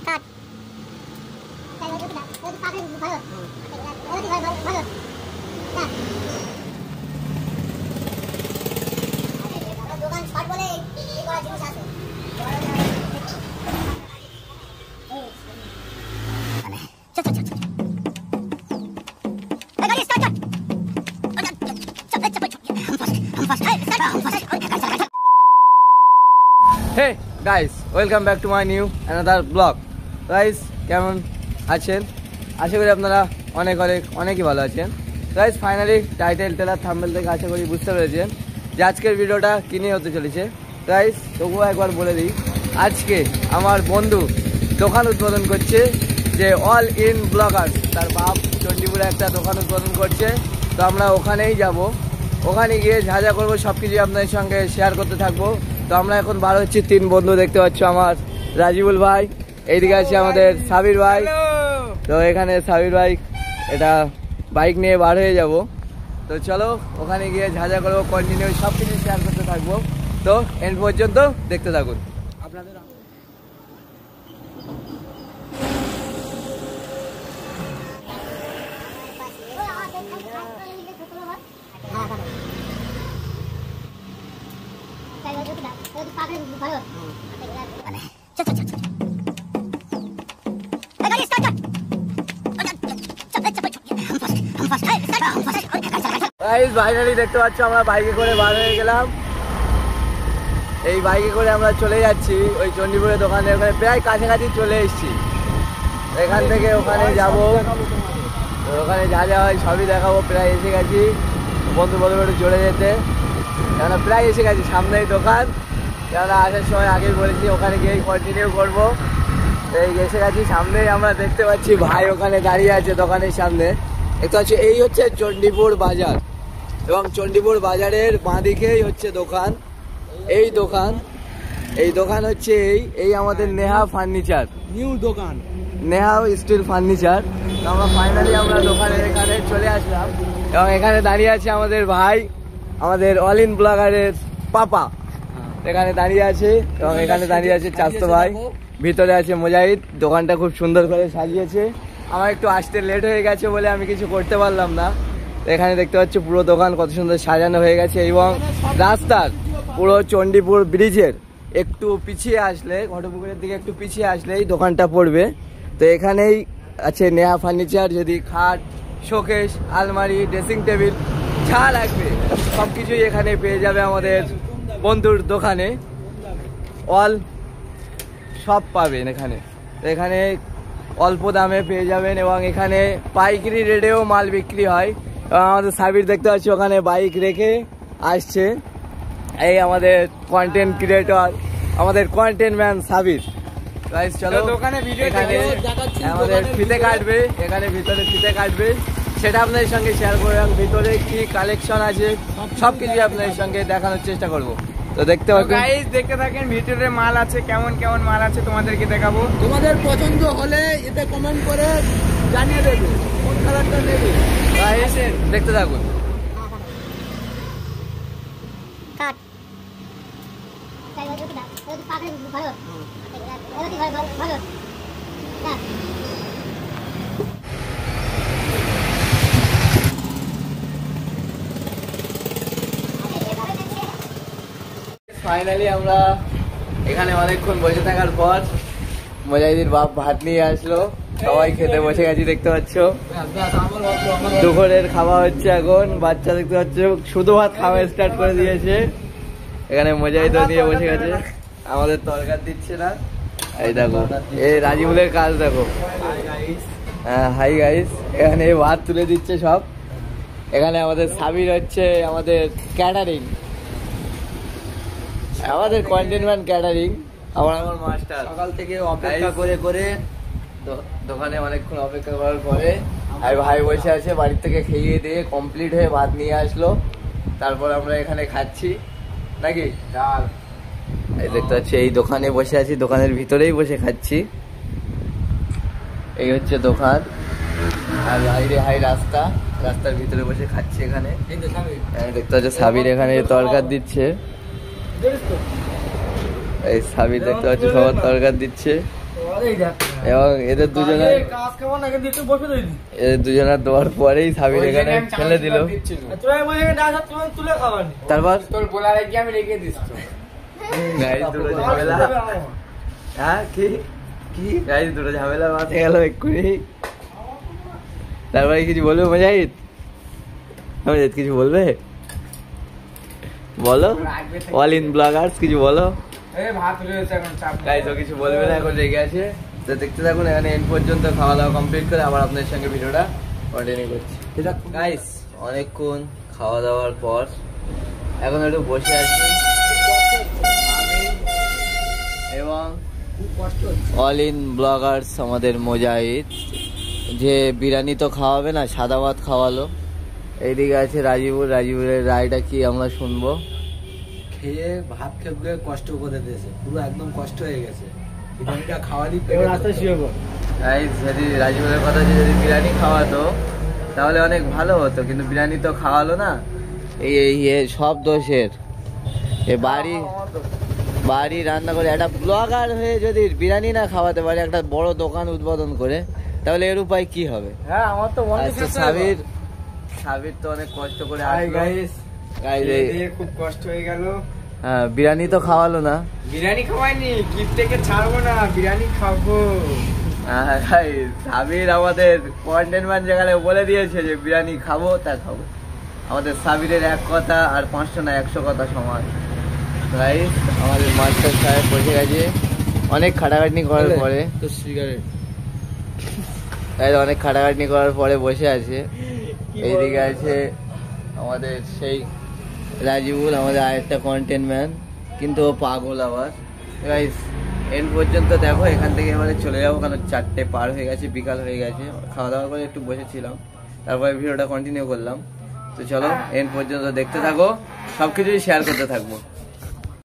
Hey guys, welcome back to my new another vlog. Guys, কেমন আছেন? আশা করি আপনারা অনেকই ভালো আছেন। Guys, finally title trailer thumbnail থেকে আশা করি বুঝতে পেরেছেন যে আজকের ভিডিওটা কি নিয়ে হতে চলেছে। Guys, তবুও একবার বলে দিই, আজকে আমার বন্ধু দোকান উদ্বোধন করছে, যে অল ইন ব্লগার্স, তার বাপ চণ্ডীপুরে একটা দোকান উদ্বোধন করছে। তো আমরা ওখানেই যাব, ওখানে গিয়ে যা যা করবো সব কিছু আপনাদের সঙ্গে শেয়ার করতে থাকবো। তো আমরা এখন বার হচ্ছি, 3 বন্ধু দেখতে পাচ্ছ, আমার রাজিবুল ভাই, এইদিকে আছে আমাদের সাবির ভাই। তো এখানে সাবির ভাই এটা বাইক নিয়ে বার হয়ে যাব। তো চলো ওখানে গিয়ে যা যা করবো কন্টিনিউ সব কিছু শেয়ার করতে থাকবো। তো এন্ড পর্যন্ত দেখতে থাকুন আপনাদের। ফাইনালি দেখতে পাচ্ছ আমরা বাইকে করে বার হয়ে গেলাম। এই বাইকে করে আমরা চলে যাচ্ছি ওই চণ্ডীপুরের দোকানে, ওখানে প্রায় কাছাকাছি চলে এসেছি। এখান থেকে ওখানে যাব, ওখানে যা যা হয় সবই দেখাবো। প্রায় এসে গেছি, বন্ধু বন্ধু একটু চলে যেতে, কেননা প্রায় এসে গেছি, সামনেই দোকান। কেননা আসার সময় আগেই বলেছি ওখানে গিয়েই কন্টিনিউ করবো। এই এসে গেছি, সামনেই আমরা দেখতে পাচ্ছি ভাই ওখানে দাঁড়িয়ে আছে দোকানের সামনে। দেখতে পাচ্ছি এই হচ্ছে চণ্ডীপুর বাজার, এবং চণ্ডীপুর বাজারের বাঁ দিকেই হচ্ছে দোকান। এই দোকান হচ্ছে এই আমাদের নেহা ফার্নিচার, নিউ দোকান নেহা স্টিল ফার্নিচার। আমরা ফাইনালি আমরা দোকানের এখানে চলে আসলাম, এবং এখানে দাঁড়িয়ে আছে আমাদের ভাই, আমাদের অল ইন ব্লগারের পাপা এখানে দাঁড়িয়ে আছে, এবং এখানে দাঁড়িয়ে আছে চাচতো ভাই, ভিতরে আছে মুজাহিদ। দোকানটা খুব সুন্দর করে সাজিয়েছে। আমার একটু আসতে লেট হয়ে গেছে বলে আমি কিছু করতে পারলাম না। এখানে দেখতে পাচ্ছি পুরো দোকান কত সুন্দর সাজানো হয়ে গেছে, এবং রাস্তার পুরো চণ্ডীপুর ব্রিজের একটু পিছিয়ে আসলে, ঘটপুকুরের দিকে একটু পিছিয়ে আসলেই দোকানটা পড়বে। তো এখানেই আছে নেহা ফার্নিচার। যদি খাট, শোকেস, আলমারি, ড্রেসিং টেবিল যা লাগবে সব কিছুই এখানে পেয়ে যাবে আমাদের বন্ধুর দোকানে। অল সব পাবেন এখানে। তো এখানে অল্প দামে পেয়ে যাবেন, এবং এখানে পাইকারি রেটেও মাল বিক্রি হয়। এবং আমাদের সাবির দেখতে পাচ্ছি ওখানে বাইক রেখে আসছে। এই আমাদের কন্টেন্ট ক্রিয়েটর, আমাদের কন্টেন্ট ম্যান সাবির। চলো দোকানে এখানে আমাদের ফিতে কাটবে, এখানে ভিতরে ফিতে কাটবে, সেটা আপনাদের সঙ্গে শেয়ার করবো, এবং ভিতরে কি কালেকশন আছে সবকিছু আপনাদের সঙ্গে দেখানোর চেষ্টা করব। তো দেখতে দেখতে থাকেন, ভিতরে মাল আছে, কেমন কেমন মাল আছে তোমাদেরকে দেখাবো। তোমাদের পছন্দ হলে এতে কমেন্ট করে জানিয়ে দেবে কোন কালারটা নেবে। দেখতে থাকুন। ফাইনালি আমরা এখানে অনেকক্ষণ বসে থাকার পর মুজাহিদের বাপ ভাত নিয়ে আসলো, সবাই খেতে বসে গেছি। দেখতে পাচ্ছ দুপুরের খাওয়া হচ্ছে এখন। বাচ্চা দেখতে পাচ্ছ শুধু ভাত খাওয়া স্টার্ট করে দিয়েছে। এখানে মুজাহিদও নিয়ে বসে গেছে, আমাদের তরকার দিচ্ছে না। এই দেখো এই রাজিবুলের কাজ দেখো। হ্যাঁ হাই গাইস, এখানে ভাত তুলে দিচ্ছে সব। এখানে আমাদের সাবির হচ্ছে আমাদের ক্যাটারিং, আমাদের কন্টেন্ট ম্যান ক্যাটারিং, আমার মাস্টার। সকাল থেকে অপেক্ষা করে দোকানে অনেকক্ষণ অপেক্ষা করার পরে ভাই বসে আছে, বাড়ির থেকে খেয়ে দিয়ে কমপ্লিট হয়ে ভাত নিয়ে আসলো। তারপর আমরা এখানে খাচ্ছি নাকি। এই দেখতে পাচ্ছি এই দোকানে বসে আছি, দোকানের ভিতরেই বসে খাচ্ছি। এই হচ্ছে দোকান, আর বাইরে হাই রাস্তার ভিতরে বসে খাচ্ছি এখানে। দেখতে পাচ্ছি সাবির এখানে তরকার দিচ্ছে, এই সাবির দেখতে পাচ্ছি সবার তরকার দিচ্ছে। এবং এদের দুজনের দেওয়ার পরেই সাবির এখানে ফেলে দিল। তারপর তোর বলার আগে আমি রেখে দিচ্ছি। গাইস দুটো ঝামেলা, হ্যাঁ কি কি গাইস দুটো ঝামেলা মাথায় গেল এক্ষুনি। তারপরে কিছু বলবে মুজাহিদ? মুজাহিদ কিছু বলবে? বলো, অল ইন ব্লগার্স কিছু বলো। ভাত রয়েছে এখন চাপ গাইস ও কিছু বলবে না, এখন রেগে আছে। তো দেখতে থাকুন, এখানে এন্ড পর্যন্ত খাওয়া দাওয়া কমপ্লিট করে আবার আপনাদের সঙ্গে ভিডিওটা কন্টিনিউ করছি। গাইস অনেকক্ষণ খাওয়া দাওয়ার পর এখন একটু বসে আছি আমি এবং অল ইন ব্লগার্স আমাদের মুজাহিদ, যে বিরিয়ানি তো খাওয়াবে না, সাদা ভাত খাওয়ালো। এইদিকে আছে রাজীবুর, রাজীবুরের রায়টা কি আমরা শুনবো। খেয়ে ভাত খেয়ে কষ্ট করে দিয়েছে, পুরো একদম কষ্ট হয়ে গেছে। বিরিয়ানিটা খাওয়ালি গাইস যদি রাজীবুরের কথা যদি বিরিয়ানি খাওয়াতো তাহলে অনেক ভালো হতো, কিন্তু বিরিয়ানি তো খাওয়ালো না। এই সব দোষের বাড়ি রান্না করে একটা ব্লগার হয়ে যদি বিরিয়ানি না খাওয়াতে পারে, একটা বড় দোকান উদ্বোধন করে, তাহলে এর উপায় কি হবে? হ্যাঁ আমার তো সাবির তো অনেক কষ্ট করে গাইস খুব কষ্ট হয়ে গেল। হ্যাঁ বিরিয়ানি তো খাওয়ালো না। বিরিয়ানি খাওয়াইনি, ক্লিপ থেকে ছাড়বো না, বিরিয়ানি খাবো। সাবির আমাদের কন্টেন্ট ম্যান যেখানে বলে দিয়েছে যে বিরিয়ানি খাবো, তা খাবো। আমাদের সাবিরের এক কথা আর 500 না 100 কথা সমান। গাইস আমাদের মাস্টার সাহেব বসে গেছে অনেক খাটাখাটনি করার পরে। তো সিগারেট অনেক খাটাখাটনি করার পরে বসে আছে। এইদিকে আছে আমাদের সেই রাজীবুল, আমাদের আরেকটা কন্টেন্ট ম্যান, কিন্তু ও পাগল আবার। গাইস এন্ড পর্যন্ত দেখো, এখান থেকে এবারে চলে যাবো, কারণ 4টে পার হয়ে গেছে, বিকাল হয়ে গেছে। খাওয়া দাওয়া করে একটু বসেছিলাম, তারপরে ভিডিওটা কন্টিনিউ করলাম। তো চলো এন্ড পর্যন্ত দেখতে থাকো, সবকিছুই শেয়ার করতে থাকবো।